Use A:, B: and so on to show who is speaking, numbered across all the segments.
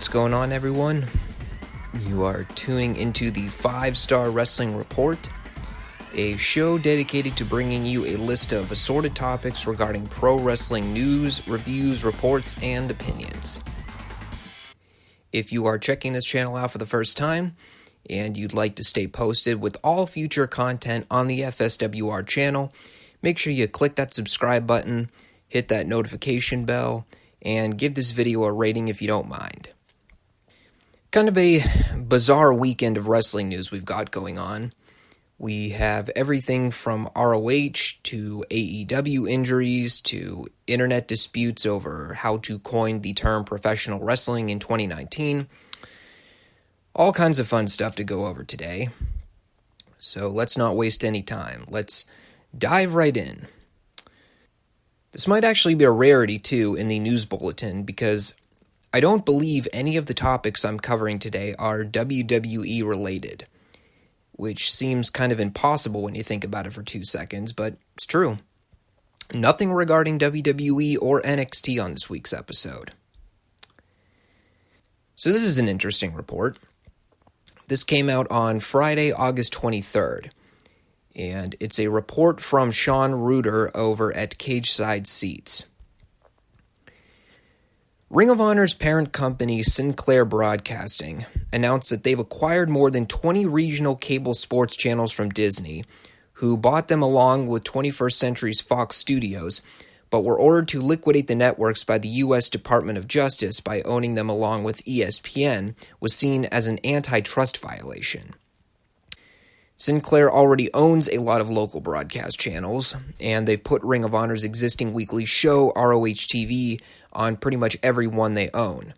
A: What's going on, everyone? You are tuning into the 5 Starr Wrestling Report, a show dedicated to bringing you a list of assorted topics regarding pro wrestling news, reviews, reports, and opinions. If you are checking this channel out for the first time, and you'd like to stay posted with all future content on the FSWR channel, make sure you click that subscribe button, hit that notification bell, and give this video a rating if you don't mind. Kind of a bizarre weekend of wrestling news we've got going on. We have everything from ROH to AEW injuries to internet disputes over how to coin the term professional wrestling in 2019. All kinds of fun stuff to go over today. So let's not waste any time. Let's dive right in. This might actually be a rarity, too, in the news bulletin, because I don't believe any of the topics I'm covering today are WWE related, which seems kind of impossible when you think about it for 2 seconds, but it's true. Nothing regarding WWE or NXT on this week's episode. So this is an interesting report. This came out on Friday, August 23rd. And it's a report from Sean Reuter over at Cageside Seats. Ring of Honor's parent company, Sinclair Broadcasting, announced that they've acquired more than 20 regional cable sports channels from Disney, who bought them along with 21st Century's Fox Studios, but were ordered to liquidate the networks by the U.S. Department of Justice by owning them along with ESPN, was seen as an antitrust violation. Sinclair already owns a lot of local broadcast channels, and they've put Ring of Honor's existing weekly show, ROH TV, on pretty much every one they own.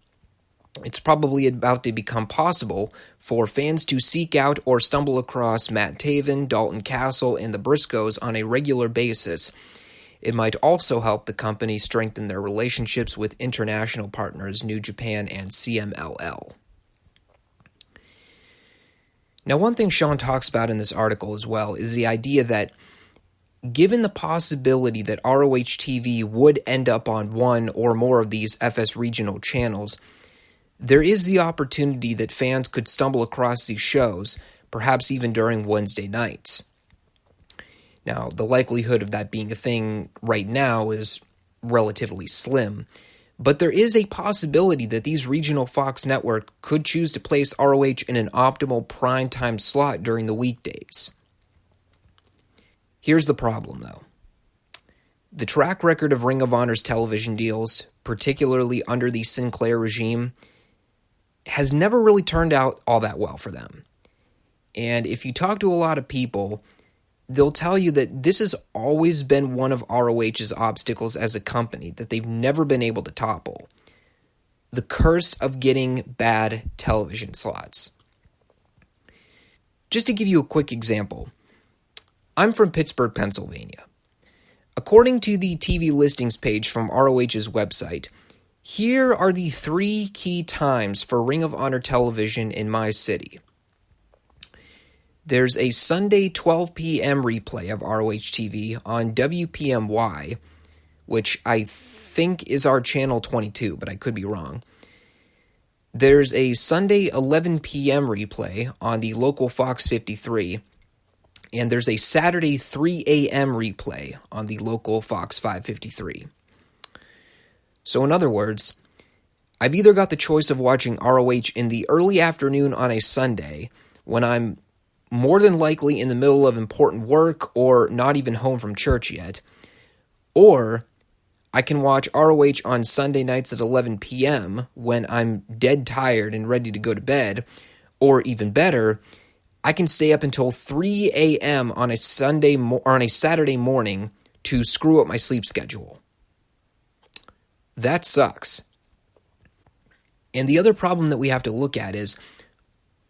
A: It's probably about to become possible for fans to seek out or stumble across Matt Taven, Dalton Castle, and the Briscoes on a regular basis. It might also help the company strengthen their relationships with international partners New Japan and CMLL. Now, one thing Sean talks about in this article as well is the idea that given the possibility that ROH TV would end up on one or more of these FS regional channels, there is the opportunity that fans could stumble across these shows, perhaps even during Wednesday nights. Now, the likelihood of that being a thing right now is relatively slim, but there is a possibility that these regional Fox network could choose to place ROH in an optimal primetime slot during the weekdays. Here's the problem, though. The track record of Ring of Honor's television deals, particularly under the Sinclair regime, has never really turned out all that well for them. And if you talk to a lot of people, they'll tell you that this has always been one of ROH's obstacles as a company that they've never been able to topple. The curse of getting bad television slots. Just to give you a quick example, I'm from Pittsburgh, Pennsylvania. According to the TV listings page from ROH's website, here are the 3 key times for Ring of Honor television in my city. There's a Sunday 12 p.m. replay of ROH TV on WPMY, which I think is our channel 22, but I could be wrong. There's a Sunday 11 p.m. replay on the local Fox 53, and there's a Saturday 3 a.m. replay on the local Fox 553. So in other words, I've either got the choice of watching ROH in the early afternoon on a Sunday, when I'm more than likely in the middle of important work or not even home from church yet, or I can watch ROH on Sunday nights at 11 p.m. when I'm dead tired and ready to go to bed, or even better, I can stay up until 3 a.m. on a Saturday morning to screw up my sleep schedule. That sucks. And the other problem that we have to look at is,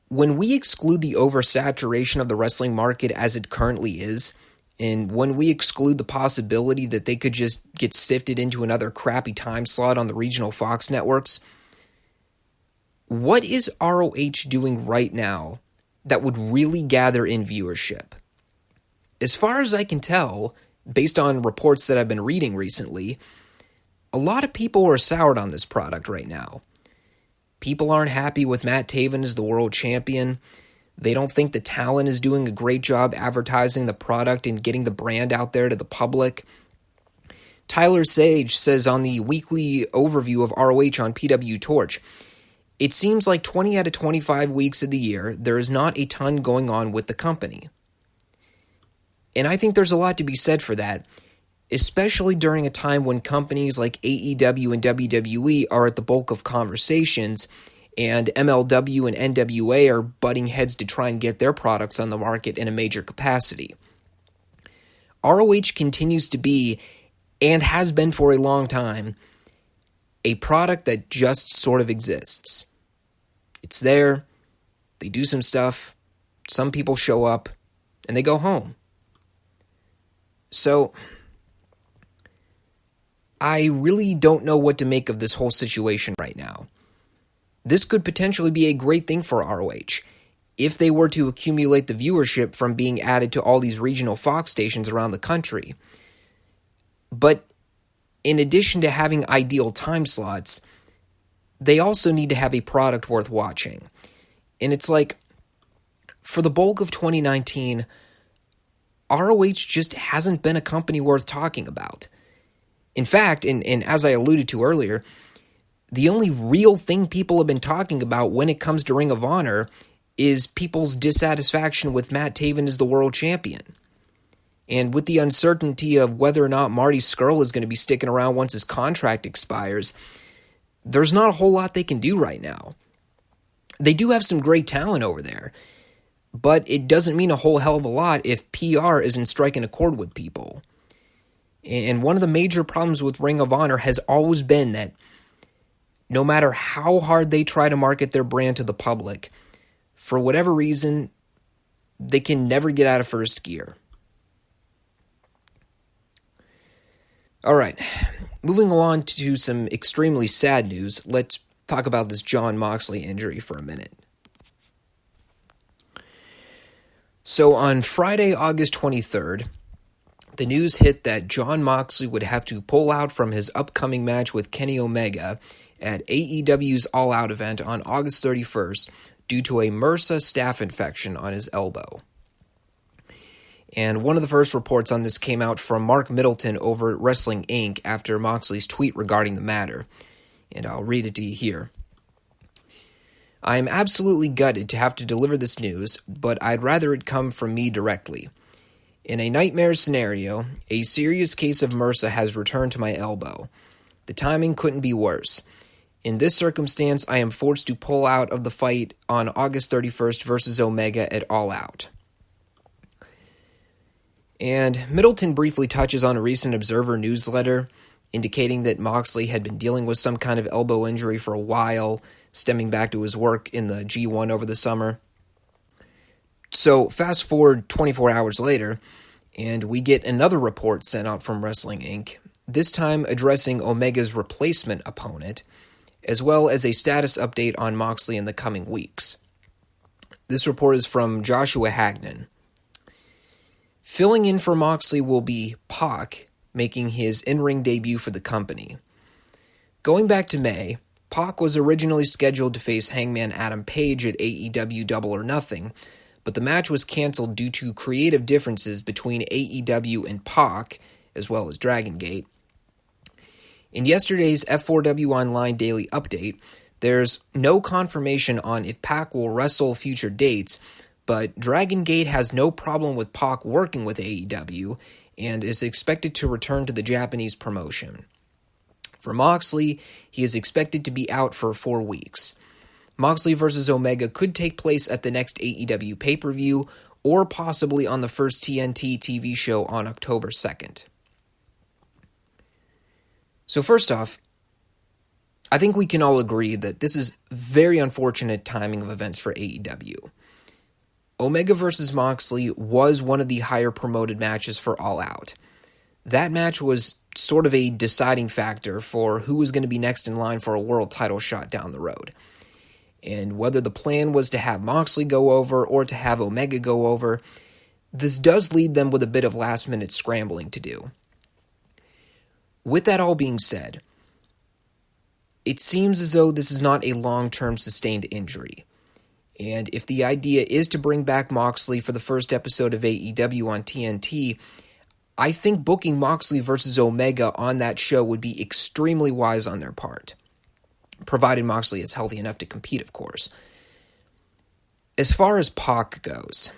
A: when we exclude the oversaturation of the wrestling market as it currently is, and when we exclude the possibility that they could just get sifted into another crappy time slot on the regional Fox networks, what is ROH doing right now that would really gather in viewership? As far as I can tell, based on reports that I've been reading recently, a lot of people are soured on this product right now. People aren't happy with Matt Taven as the world champion. They don't think the talent is doing a great job advertising the product and getting the brand out there to the public. Tyler Sage says on the weekly overview of ROH on PW Torch, it seems like 20 out of 25 weeks of the year, there is not a ton going on with the company. And I think there's a lot to be said for that, especially during a time when companies like AEW and WWE are at the bulk of conversations, and MLW and NWA are butting heads to try and get their products on the market in a major capacity. ROH continues to be, and has been for a long time, a product that just sort of exists. It's there, they do some stuff, some people show up, and they go home. So, I really don't know what to make of this whole situation right now. This could potentially be a great thing for ROH if they were to accumulate the viewership from being added to all these regional Fox stations around the country. But in addition to having ideal time slots, they also need to have a product worth watching. And it's like, for the bulk of 2019, ROH just hasn't been a company worth talking about. In fact, and as I alluded to earlier, the only real thing people have been talking about when it comes to Ring of Honor is people's dissatisfaction with Matt Taven as the world champion. And with the uncertainty of whether or not Marty Scurll is going to be sticking around once his contract expires, there's not a whole lot they can do right now. They do have some great talent over there, but it doesn't mean a whole hell of a lot if PR isn't striking a chord with people. And one of the major problems with Ring of Honor has always been that no matter how hard they try to market their brand to the public, for whatever reason, they can never get out of first gear. All right, moving along to some extremely sad news, let's talk about this Jon Moxley injury for a minute. So on Friday, August 23rd, the news hit that Jon Moxley would have to pull out from his upcoming match with Kenny Omega at AEW's All Out event on August 31st due to a MRSA staph infection on his elbow. And one of the first reports on this came out from Mark Middleton over at Wrestling Inc. after Moxley's tweet regarding the matter. And I'll read it to you here. I am absolutely gutted to have to deliver this news, but I'd rather it come from me directly. In a nightmare scenario, a serious case of MRSA has returned to my elbow. The timing couldn't be worse. In this circumstance, I am forced to pull out of the fight on August 31st versus Omega at All Out. And Middleton briefly touches on a recent Observer newsletter indicating that Moxley had been dealing with some kind of elbow injury for a while, stemming back to his work in the G1 over the summer. So fast forward 24 hours later, and we get another report sent out from Wrestling Inc., this time addressing Omega's replacement opponent, as well as a status update on Moxley in the coming weeks. This report is from Joshua Hagnon. Filling in for Moxley will be Pac, making his in-ring debut for the company. Going back to May, Pac was originally scheduled to face Hangman Adam Page at AEW Double or Nothing, but the match was canceled due to creative differences between AEW and Pac, as well as Dragon Gate. In yesterday's F4W Online Daily Update, there's no confirmation on if Pac will wrestle future dates, but Dragon Gate has no problem with Pac working with AEW and is expected to return to the Japanese promotion. For Moxley, he is expected to be out for 4 weeks. Moxley vs. Omega could take place at the next AEW pay-per-view or possibly on the first TNT TV show on October 2nd. So first off, I think we can all agree that this is very unfortunate timing of events for AEW. Omega vs. Moxley was one of the higher promoted matches for All Out. That match was sort of a deciding factor for who was going to be next in line for a world title shot down the road. And whether the plan was to have Moxley go over or to have Omega go over, this does lead them with a bit of last-minute scrambling to do. With that all being said, It seems as though this is not a long-term sustained injury. And if the idea is to bring back Moxley for the first episode of AEW on TNT, I think booking Moxley versus Omega on that show would be extremely wise on their part. Provided Moxley is healthy enough to compete, of course. As far as Pac goes,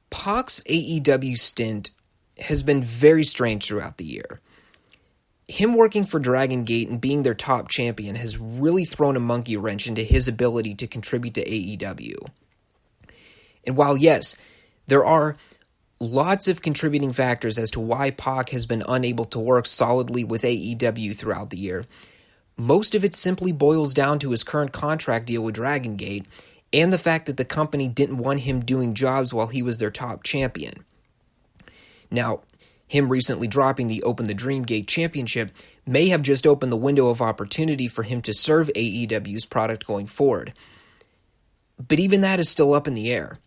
A: Pac's AEW stint has been very strange throughout the year. Him working for Dragon Gate and being their top champion has really thrown a monkey wrench into his ability to contribute to AEW. And while, yes, there are lots of contributing factors as to why Pac has been unable to work solidly with AEW throughout the year, most of it simply boils down to his current contract deal with Dragon Gate and the fact that the company didn't want him doing jobs while he was their top champion. Now, him recently dropping the Open the Dream Gate Championship may have just opened the window of opportunity for him to serve AEW's product going forward. But even that is still up in the air.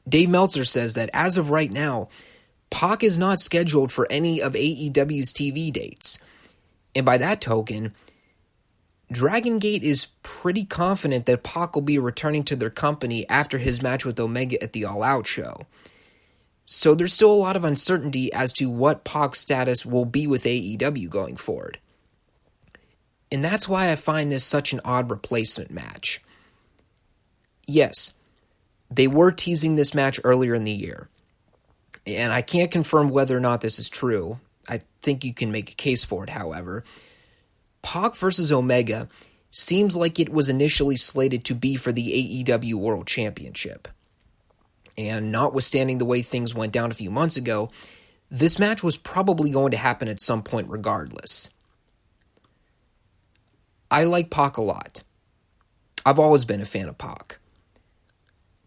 A: Dave Meltzer says that as of right now, Pac is not scheduled for any of AEW's TV dates. And by that token, Dragon Gate is pretty confident that Pac will be returning to their company after his match with Omega at the All Out show. So there's still a lot of uncertainty as to what Pac's status will be with AEW going forward. And that's why I find this such an odd replacement match. Yes, they were teasing this match earlier in the year. And I can't confirm whether or not this is true. I think you can make a case for it, however. Pac versus Omega seems like it was initially slated to be for the AEW World Championship. And notwithstanding the way things went down a few months ago, this match was probably going to happen at some point regardless. I like Pac a lot. I've always been a fan of Pac.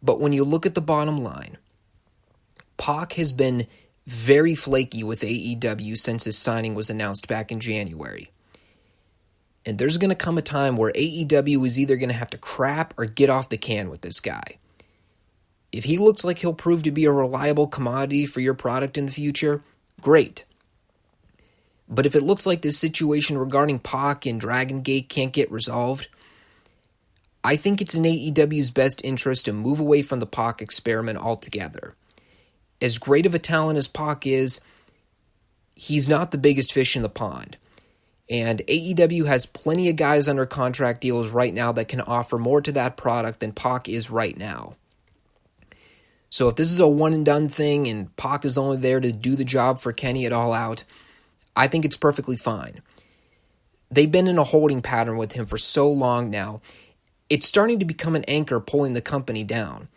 A: But when you look at the bottom line, Pac has been very flaky with AEW since his signing was announced back in January. And there's going to come a time where AEW is either going to have to crap or get off the can with this guy. If he looks like he'll prove to be a reliable commodity for your product in the future, great. But if it looks like this situation regarding Pac and Dragon Gate can't get resolved, I think it's in AEW's best interest to move away from the Pac experiment altogether. As great of a talent as Pac is, he's not the biggest fish in the pond. And AEW has plenty of guys under contract deals right now that can offer more to that product than Pac is right now. So if this is a one-and-done thing and Pac is only there to do the job for Kenny at All Out, I think it's perfectly fine. They've been in a holding pattern with him for so long now, it's starting to become an anchor pulling the company down.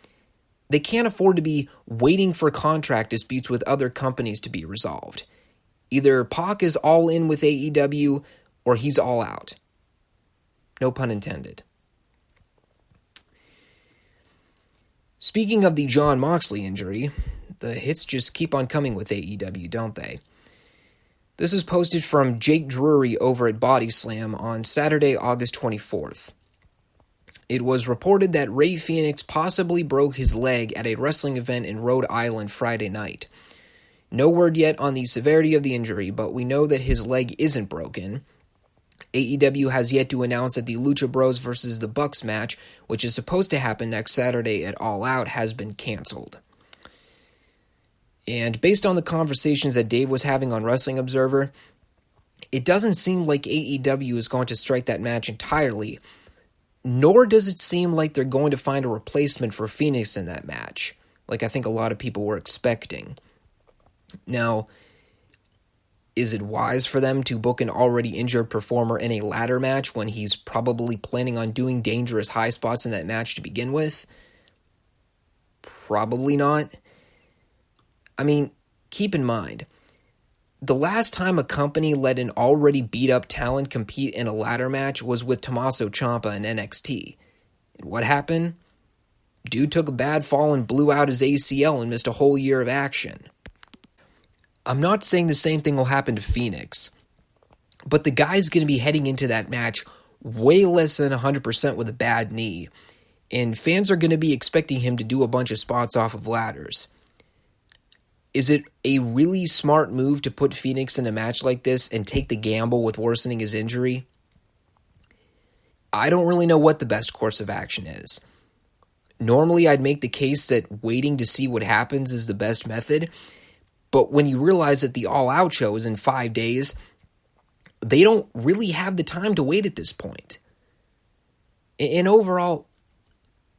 A: They can't afford to be waiting for contract disputes with other companies to be resolved. Either Pac is all in with AEW or he's all out. No pun intended. Speaking of the Jon Moxley injury, the hits just keep on coming with AEW, don't they? This is posted from Jake Drury over at Body Slam on Saturday, August 24th. It was reported that Rey Fenix possibly broke his leg at a wrestling event in Rhode Island Friday night. No word yet on the severity of the injury, but we know that his leg isn't broken. AEW has yet to announce that the Lucha Bros vs. the Bucks match, which is supposed to happen next Saturday at All Out, has been canceled. And based on the conversations that Dave was having on Wrestling Observer, it doesn't seem like AEW is going to strike that match entirely, nor does it seem like they're going to find a replacement for Fenix in that match, like I think a lot of people were expecting. Now, is it wise for them to book an already injured performer in a ladder match when he's probably planning on doing dangerous high spots in that match to begin with? Probably not. I mean, keep in mind, the last time a company let an already beat-up talent compete in a ladder match was with Tommaso Ciampa in NXT. And what happened? Dude took a bad fall and blew out his ACL and missed a whole year of action. I'm not saying the same thing will happen to Fenix, but the guy's going to be heading into that match way less than 100% with a bad knee, and fans are going to be expecting him to do a bunch of spots off of ladders. Is it a really smart move to put Fenix in a match like this and take the gamble with worsening his injury? I don't really know what the best course of action is. Normally, I'd make the case that waiting to see what happens is the best method, but when you realize that the All Out show is in 5 days, they don't really have the time to wait at this point. And overall,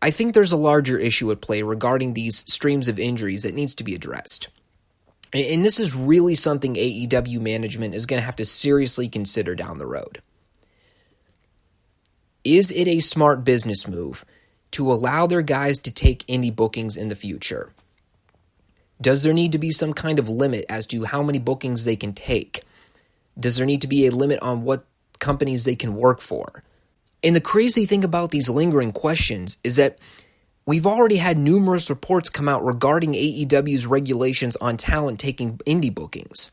A: I think there's a larger issue at play regarding these streams of injuries that needs to be addressed. And this is really something AEW management is going to have to seriously consider down the road. Is it a smart business move to allow their guys to take indie bookings in the future? Does there need to be some kind of limit as to how many bookings they can take? Does there need to be a limit on what companies they can work for? And the crazy thing about these lingering questions is that we've already had numerous reports come out regarding AEW's regulations on talent taking indie bookings.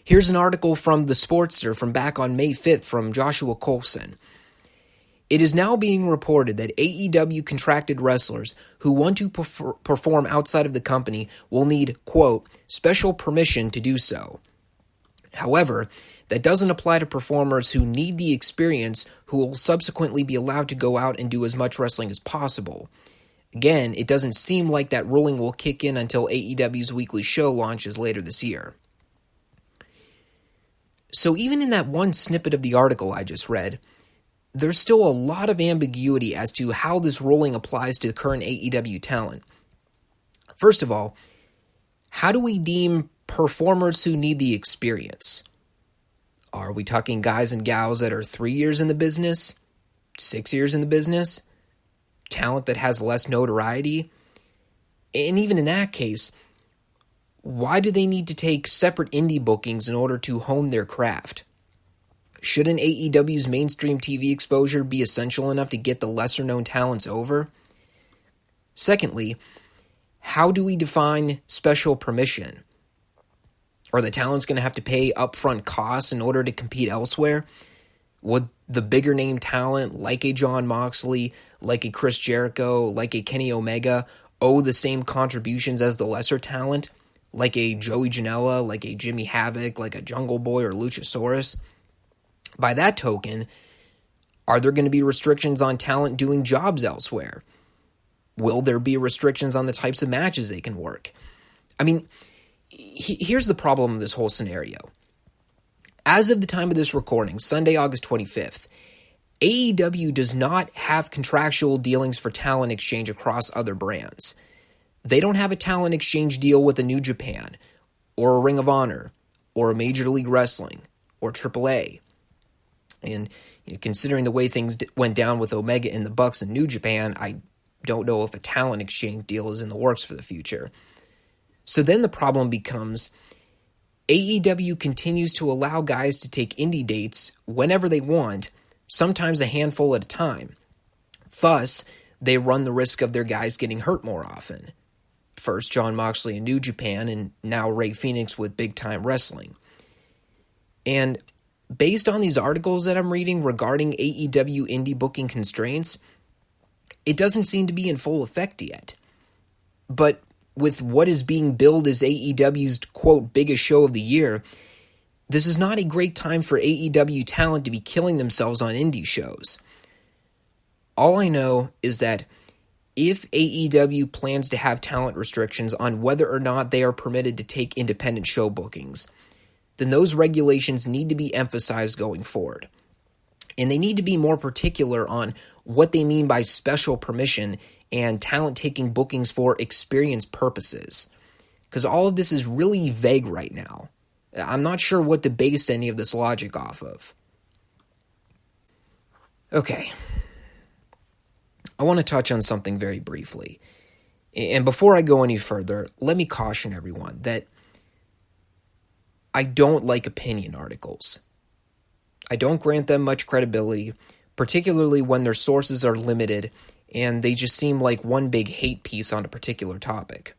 A: Here's an article from The Sportster from back on May 5th from Joshua Coulson. It is now being reported that AEW contracted wrestlers who want to perform outside of the company will need, quote, special permission to do so. However, that doesn't apply to performers who need the experience who will subsequently be allowed to go out and do as much wrestling as possible. Again, it doesn't seem like that ruling will kick in until AEW's weekly show launches later this year. So even in that one snippet of the article I just read, there's still a lot of ambiguity as to how this ruling applies to the current AEW talent. First of all, how do we deem performers who need the experience? Are we talking guys and gals that are 3 years in the business? 6 years in the business? Talent that has less notoriety? And even in that case, why do they need to take separate indie bookings in order to hone their craft? Shouldn't AEW's mainstream TV exposure be essential enough to get the lesser-known talents over? Secondly, how do we define special permission? Are the talents going to have to pay upfront costs in order to compete elsewhere? Would the bigger name talent, like a Jon Moxley, like a Chris Jericho, like a Kenny Omega, owe the same contributions as the lesser talent, like a Joey Janela, like a Jimmy Havoc, like a Jungle Boy or Luchasaurus? By that token, are there going to be restrictions on talent doing jobs elsewhere? Will there be restrictions on the types of matches they can work? I mean, here's the problem of this whole scenario. As of the time of this recording, Sunday, August 25th, AEW does not have contractual dealings for talent exchange across other brands. They don't have a talent exchange deal with a New Japan, or a Ring of Honor, or a Major League Wrestling, or AAA. And considering the way things went down with Omega and the Bucks and New Japan, I don't know if a talent exchange deal is in the works for the future. So then the problem becomes AEW continues to allow guys to take indie dates whenever they want, sometimes a handful at a time. Thus, they run the risk of their guys getting hurt more often. First, Jon Moxley in New Japan, and now Rey Fenix with Big Time Wrestling. And based on these articles that I'm reading regarding AEW indie booking constraints, it doesn't seem to be in full effect yet. But with what is being billed as AEW's, quote, biggest show of the year, this is not a great time for AEW talent to be killing themselves on indie shows. All I know is that if AEW plans to have talent restrictions on whether or not they are permitted to take independent show bookings, then those regulations need to be emphasized going forward. And they need to be more particular on what they mean by special permission and talent taking bookings for experience purposes. Because all of this is really vague right now. I'm not sure what to base any of this logic off of. Okay. I want to touch on something very briefly. And before I go any further, let me caution everyone that I don't like opinion articles. I don't grant them much credibility, particularly when their sources are limited and they just seem like one big hate piece on a particular topic.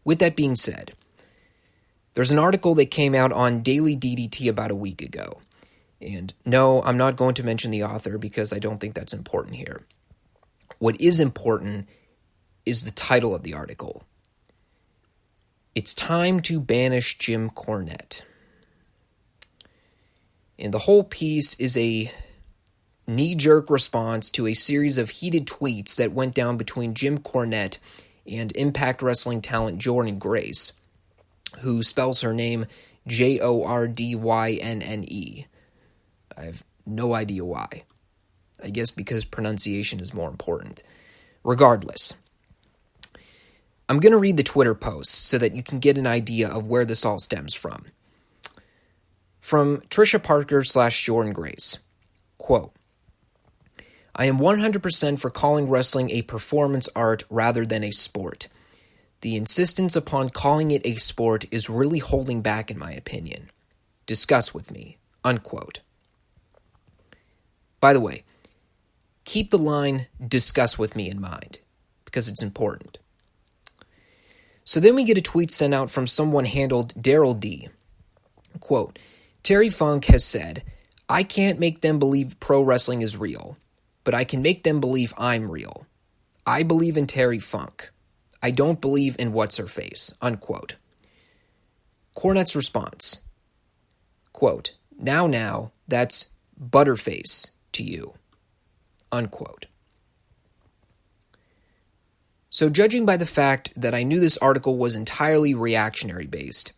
A: With that being said, there's an article that came out on Daily DDT about a week ago. And no, I'm not going to mention the author because I don't think that's important here. What is important is the title of the article. It's time to banish Jim Cornette. And the whole piece is a knee-jerk response to a series of heated tweets that went down between Jim Cornette and Impact Wrestling talent Jordynne Grace, who spells her name Jordynne. I have no idea why. I guess because pronunciation is more important. Regardless, I'm going to read the Twitter post so that you can get an idea of where this all stems from. From Trisha Parker / Jordynne Grace. Quote, I am 100% for calling wrestling a performance art rather than a sport. The insistence upon calling it a sport is really holding back, in my opinion. Discuss with me. Unquote. By the way, keep the line, discuss with me in mind, because it's important. So then we get a tweet sent out from someone handled Daryl D. Quote, Terry Funk has said, I can't make them believe pro wrestling is real, but I can make them believe I'm real. I believe in Terry Funk. I don't believe in what's-her-face. Unquote. Cornette's response. Quote, now, that's butterface to you. Unquote. So judging by the fact that I knew this article was entirely reactionary based,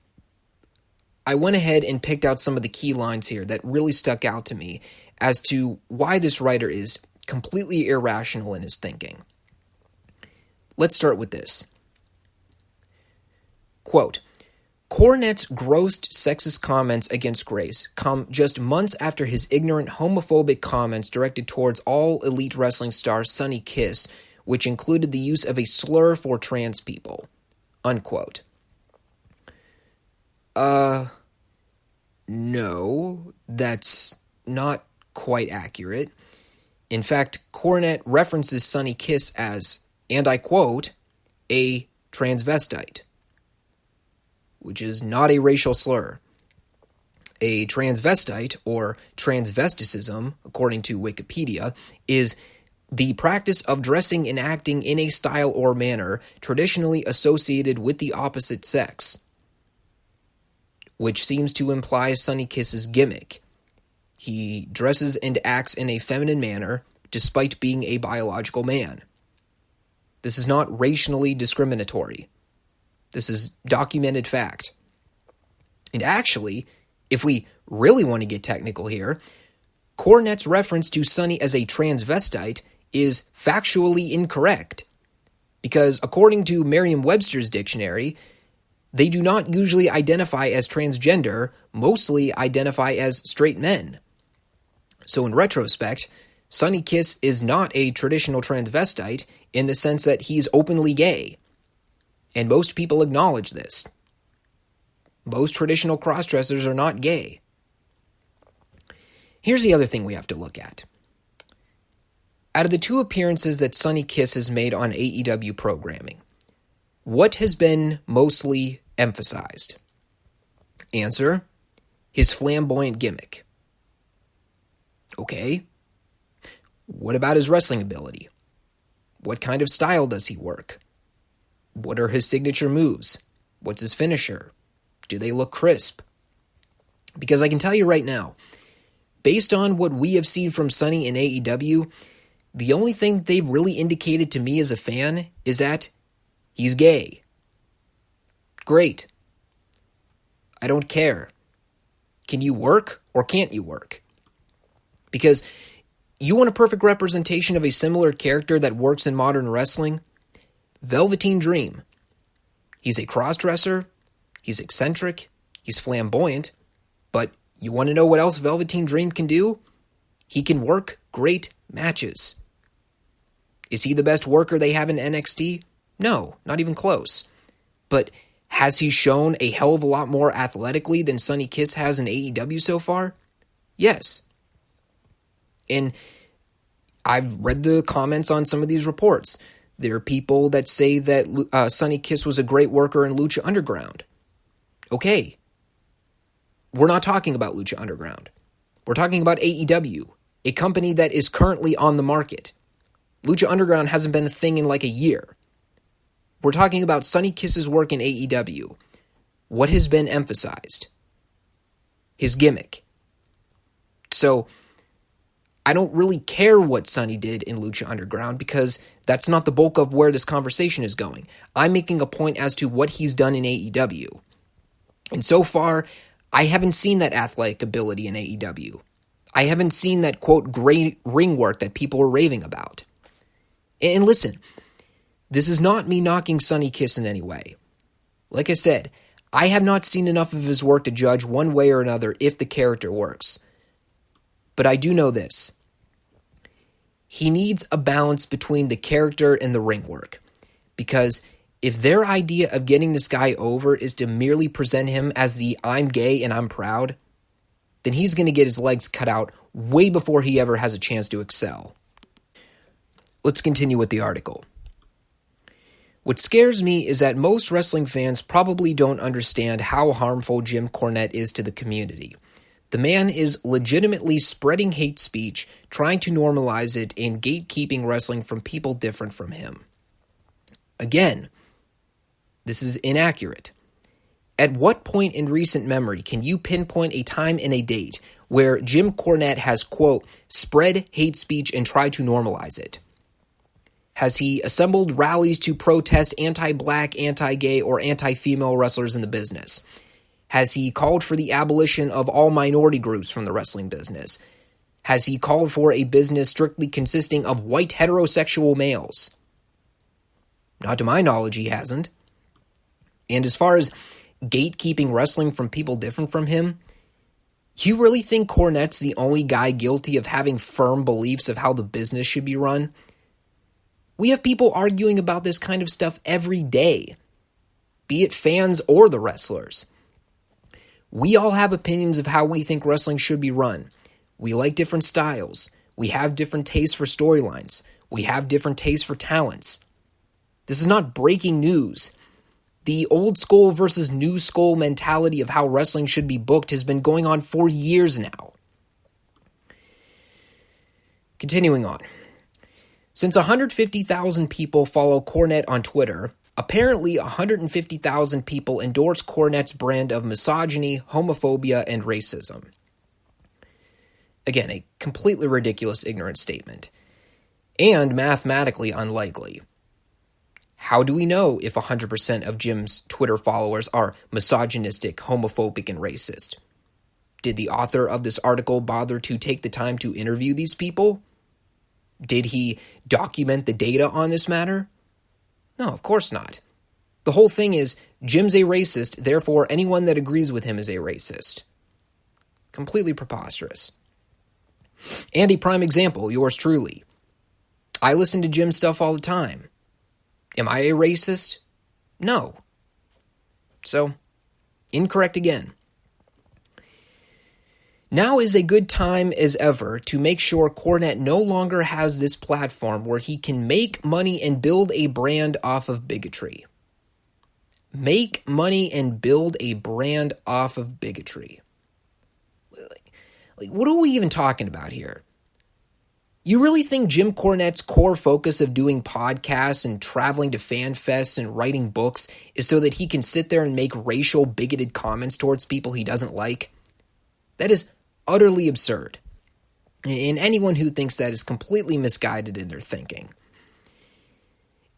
A: I went ahead and picked out some of the key lines here that really stuck out to me as to why this writer is completely irrational in his thinking. Let's start with this. Quote, Cornette's gross sexist comments against Grace come just months after his ignorant homophobic comments directed towards all Elite Wrestling star Sonny Kiss, which included the use of a slur for trans people. Unquote. No, that's not quite accurate. In fact, Cornette references Sonny Kiss as, and I quote, a transvestite, which is not a racial slur. A transvestite, or transvesticism, according to Wikipedia, is the practice of dressing and acting in a style or manner traditionally associated with the opposite sex, which seems to imply Sonny Kiss's gimmick. He dresses and acts in a feminine manner despite being a biological man. This is not racially discriminatory. This is documented fact. And actually, if we really want to get technical here, Cornette's reference to Sonny as a transvestite is factually incorrect, because according to Merriam-Webster's dictionary, they do not usually identify as transgender, mostly identify as straight men. So in retrospect, Sonny Kiss is not a traditional transvestite in the sense that he's openly gay. And most people acknowledge this. Most traditional crossdressers are not gay. Here's the other thing we have to look at. Out of the two appearances that Sonny Kiss has made on AEW programming, what has been mostly emphasized? Answer, his flamboyant gimmick. Okay. What about his wrestling ability? What kind of style does he work? What are his signature moves? What's his finisher? Do they look crisp? Because I can tell you right now, based on what we have seen from Sonny in AEW, the only thing they've really indicated to me as a fan is that he's gay. Great. I don't care. Can you work or can't you work? Because you want a perfect representation of a similar character that works in modern wrestling? Velveteen Dream. He's a crossdresser, he's eccentric, he's flamboyant, but you want to know what else Velveteen Dream can do? He can work great matches. Is he the best worker they have in NXT? No, not even close. But has he shown a hell of a lot more athletically than Sonny Kiss has in AEW so far? Yes. And I've read the comments on some of these reports. There are people that say that Sonny Kiss was a great worker in Lucha Underground. Okay. We're not talking about Lucha Underground. We're talking about AEW, a company that is currently on the market. Lucha Underground hasn't been a thing in like a year. We're talking about Sonny Kiss's work in AEW. what has been emphasized? His gimmick. So, I don't really care what Sonny did in Lucha Underground because that's not the bulk of where this conversation is going. I'm making a point as to what he's done in AEW. And so far, I haven't seen that athletic ability in AEW. I haven't seen that, quote, great ring work that people are raving about. And listen, this is not me knocking Sonny Kiss in any way. Like I said, I have not seen enough of his work to judge one way or another if the character works. But I do know this. He needs a balance between the character and the ring work. Because if their idea of getting this guy over is to merely present him as the I'm gay and I'm proud, then he's going to get his legs cut out way before he ever has a chance to excel. Let's continue with the article. What scares me is that most wrestling fans probably don't understand how harmful Jim Cornette is to the community. The man is legitimately spreading hate speech, trying to normalize it, and gatekeeping wrestling from people different from him. Again, this is inaccurate. At what point in recent memory can you pinpoint a time and a date where Jim Cornette has, quote, spread hate speech and tried to normalize it? Has he assembled rallies to protest anti-black, anti-gay, or anti-female wrestlers in the business? Has he called for the abolition of all minority groups from the wrestling business? Has he called for a business strictly consisting of white heterosexual males? Not to my knowledge, he hasn't. And as far as gatekeeping wrestling from people different from him, you really think Cornette's the only guy guilty of having firm beliefs of how the business should be run? We have people arguing about this kind of stuff every day, be it fans or the wrestlers. We all have opinions of how we think wrestling should be run. We like different styles. We have different tastes for storylines. We have different tastes for talents. This is not breaking news. The old school versus new school mentality of how wrestling should be booked has been going on for years now. Continuing on. Since 150,000 people follow Cornette on Twitter, apparently 150,000 people endorse Cornette's brand of misogyny, homophobia, and racism. Again, a completely ridiculous, ignorant statement. And mathematically unlikely. How do we know if 100% of Jim's Twitter followers are misogynistic, homophobic, and racist? Did the author of this article bother to take the time to interview these people? Did he document the data on this matter? No, of course not. The whole thing is, Jim's a racist, therefore anyone that agrees with him is a racist. Completely preposterous. And a prime example, yours truly. I listen to Jim's stuff all the time. Am I a racist? No. So, incorrect again. Now is a good time as ever to make sure Cornette no longer has this platform where he can make money and build a brand off of bigotry. Make money and build a brand off of bigotry. Like, what are we even talking about here? You really think Jim Cornette's core focus of doing podcasts and traveling to fan fests and writing books is so that he can sit there and make racial, bigoted comments towards people he doesn't like? That is utterly absurd. And anyone who thinks that is completely misguided in their thinking.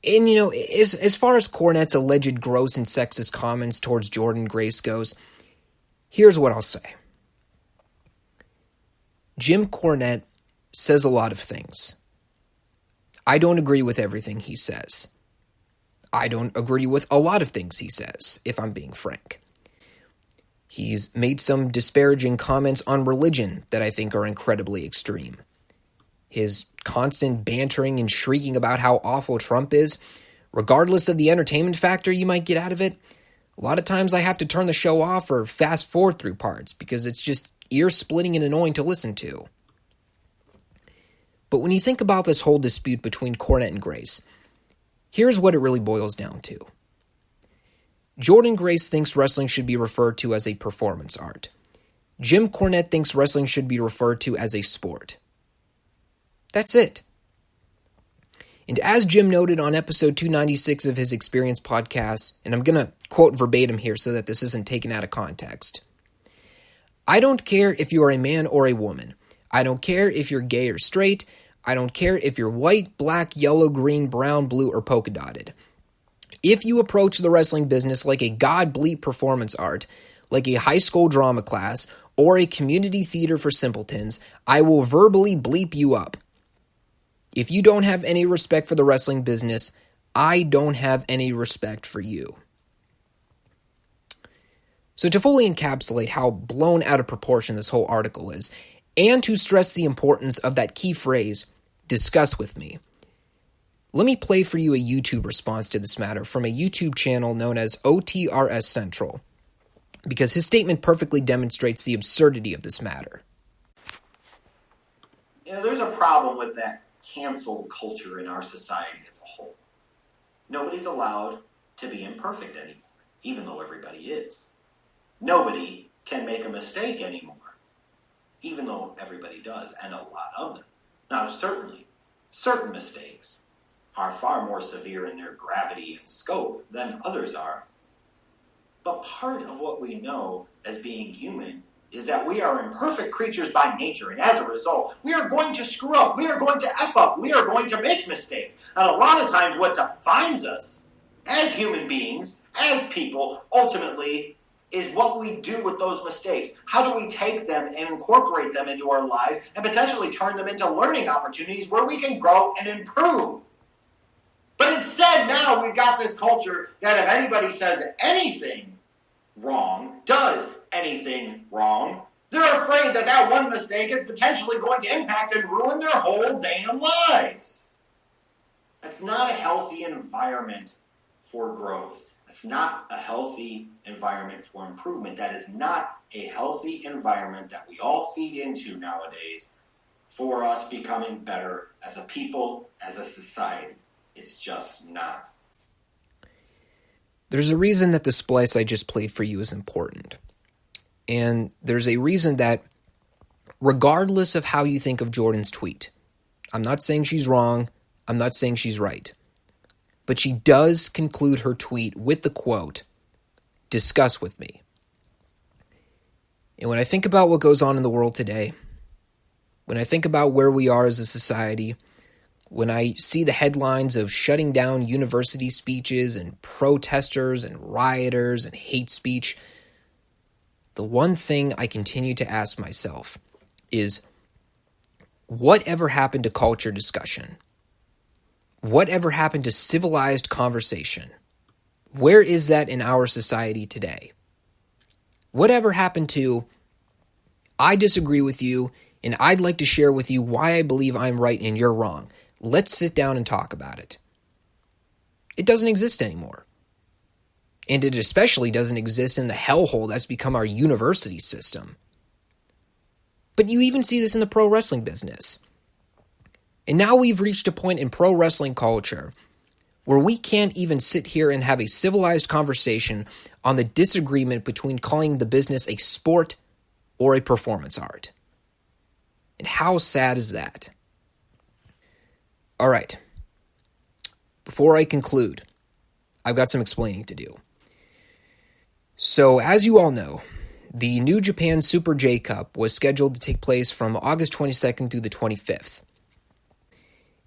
A: And, you know, as far as Cornette's alleged gross and sexist comments towards Jordynne Grace goes, here's what I'll say. Jim Cornette says a lot of things. I don't agree with everything he says. I don't agree with a lot of things he says, if I'm being frank. He's made some disparaging comments on religion that I think are incredibly extreme. His constant bantering and shrieking about how awful Trump is, regardless of the entertainment factor you might get out of it, a lot of times I have to turn the show off or fast forward through parts because it's just ear-splitting and annoying to listen to. But when you think about this whole dispute between Cornette and Grace, here's what it really boils down to. Jordynne Grace thinks wrestling should be referred to as a performance art. Jim Cornette thinks wrestling should be referred to as a sport. That's it. And as Jim noted on episode 296 of his Experience podcast, and I'm going to quote verbatim here so that this isn't taken out of context, "I don't care if you are a man or a woman. I don't care if you're gay or straight. I don't care if you're white, black, yellow, green, brown, blue, or polka dotted. If you approach the wrestling business like a god-bleep performance art, like a high school drama class, or a community theater for simpletons, I will verbally bleep you up. If you don't have any respect for the wrestling business, I don't have any respect for you." So to fully encapsulate how blown out of proportion this whole article is, and to stress the importance of that key phrase, "discuss with me," let me play for you a YouTube response to this matter from a YouTube channel known as OTRS Central, because his statement perfectly demonstrates the absurdity of this matter.
B: There's a problem with that cancel culture in our society as a whole. Nobody's allowed to be imperfect anymore, even though everybody is. Nobody can make a mistake anymore, even though everybody does, and a lot of them. Now, certainly, certain mistakes are far more severe in their gravity and scope than others are. But part of what we know as being human is that we are imperfect creatures by nature, and as a result, we are going to screw up, we are going to F up, we are going to make mistakes. And a lot of times what defines us as human beings, as people, ultimately, is what we do with those mistakes. How do we take them and incorporate them into our lives and potentially turn them into learning opportunities where we can grow and improve? But instead, now we've got this culture that if anybody says anything wrong, does anything wrong, they're afraid that that one mistake is potentially going to impact and ruin their whole damn lives. That's not a healthy environment for growth. That's not a healthy environment for improvement. That is not a healthy environment that we all feed into nowadays for us becoming better as a people, as a society. It's just not.
A: There's a reason that the splice I just played for you is important. And there's a reason that, regardless of how you think of Jordynne's tweet, I'm not saying she's wrong, I'm not saying she's right, but she does conclude her tweet with the quote, "discuss with me." And when I think about what goes on in the world today, when I think about where we are as a society, when I see the headlines of shutting down university speeches and protesters and rioters and hate speech, the one thing I continue to ask myself is, whatever happened to culture discussion? Whatever happened to civilized conversation? Where is that in our society today? Whatever happened to, I disagree with you, and I'd like to share with you why I believe I'm right and you're wrong. Let's sit down and talk about it. It doesn't exist anymore. And it especially doesn't exist in the hellhole that's become our university system. But you even see this in the pro wrestling business. And now we've reached a point in pro wrestling culture where we can't even sit here and have a civilized conversation on the disagreement between calling the business a sport or a performance art. And how sad is that? All right. Before I conclude, I've got some explaining to do. So, as you all know, the New Japan Super J Cup was scheduled to take place from August 22nd through the 25th.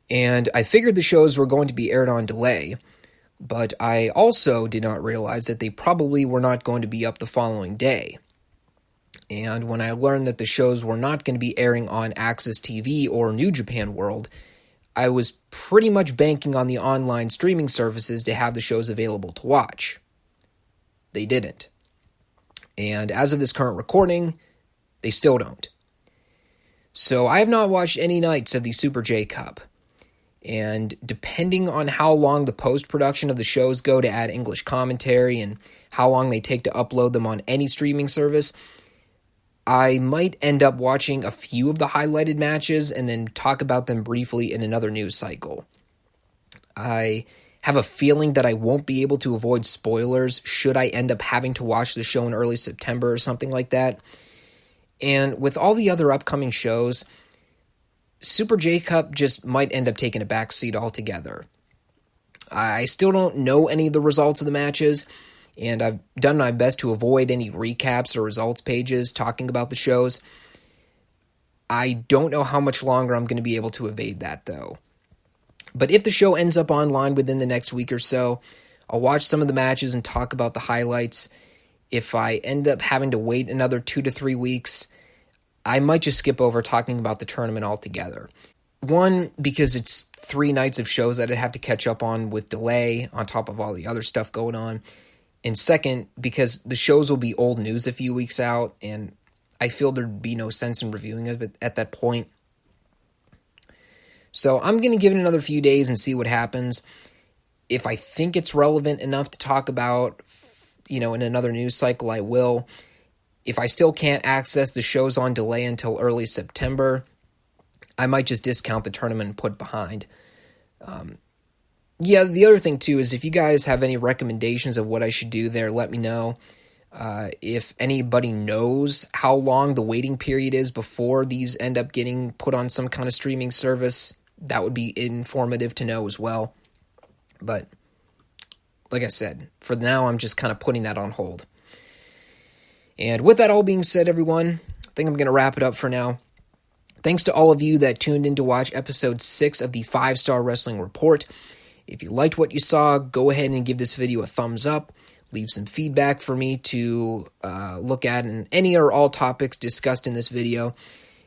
A: And I figured the shows were going to be aired on delay, but I also did not realize that they probably were not going to be up the following day. And when I learned that the shows were not going to be airing on Access TV or New Japan World, I was pretty much banking on the online streaming services to have the shows available to watch. They didn't. And as of this current recording, they still don't. So I have not watched any nights of the Super J Cup. And depending on how long the post-production of the shows go to add English commentary and how long they take to upload them on any streaming service, I might end up watching a few of the highlighted matches and then talk about them briefly in another news cycle. I have a feeling that I won't be able to avoid spoilers should I end up having to watch the show in early September or something like that. And with all the other upcoming shows, Super J-Cup just might end up taking a backseat altogether. I still don't know any of the results of the matches, and I've done my best to avoid any recaps or results pages talking about the shows. I don't know how much longer I'm going to be able to evade that, though. But if the show ends up online within the next week or so, I'll watch some of the matches and talk about the highlights. If I end up having to wait another 2 to 3 weeks, I might just skip over talking about the tournament altogether. One, because it's 3 nights of shows that I'd have to catch up on with delay on top of all the other stuff going on. And second, because the shows will be old news a few weeks out, and I feel there'd be no sense in reviewing it at that point. So I'm going to give it another few days and see what happens. If I think it's relevant enough to talk about, in another news cycle, I will. If I still can't access the shows on delay until early September, I might just discount the tournament and put behind. The other thing, too, is if you guys have any recommendations of what I should do there, let me know. If anybody knows how long the waiting period is before these end up getting put on some kind of streaming service, that would be informative to know as well. But, like I said, for now, I'm just kind of putting that on hold. And with that all being said, everyone, I think I'm going to wrap it up for now. Thanks to all of you that tuned in to watch episode 6 of the 5 Starr Wrestling Report. If you liked what you saw, go ahead and give this video a thumbs up. Leave some feedback for me to look at in any or all topics discussed in this video.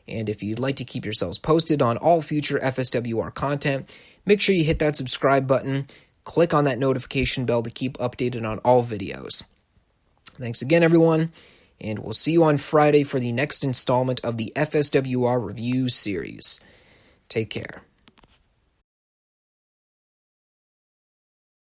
A: And if you'd like to keep yourselves posted on all future FSWR content, make sure you hit that subscribe button. Click on that notification bell to keep updated on all videos. Thanks again, everyone. And we'll see you on Friday for the next installment of the FSWR Review series. Take care.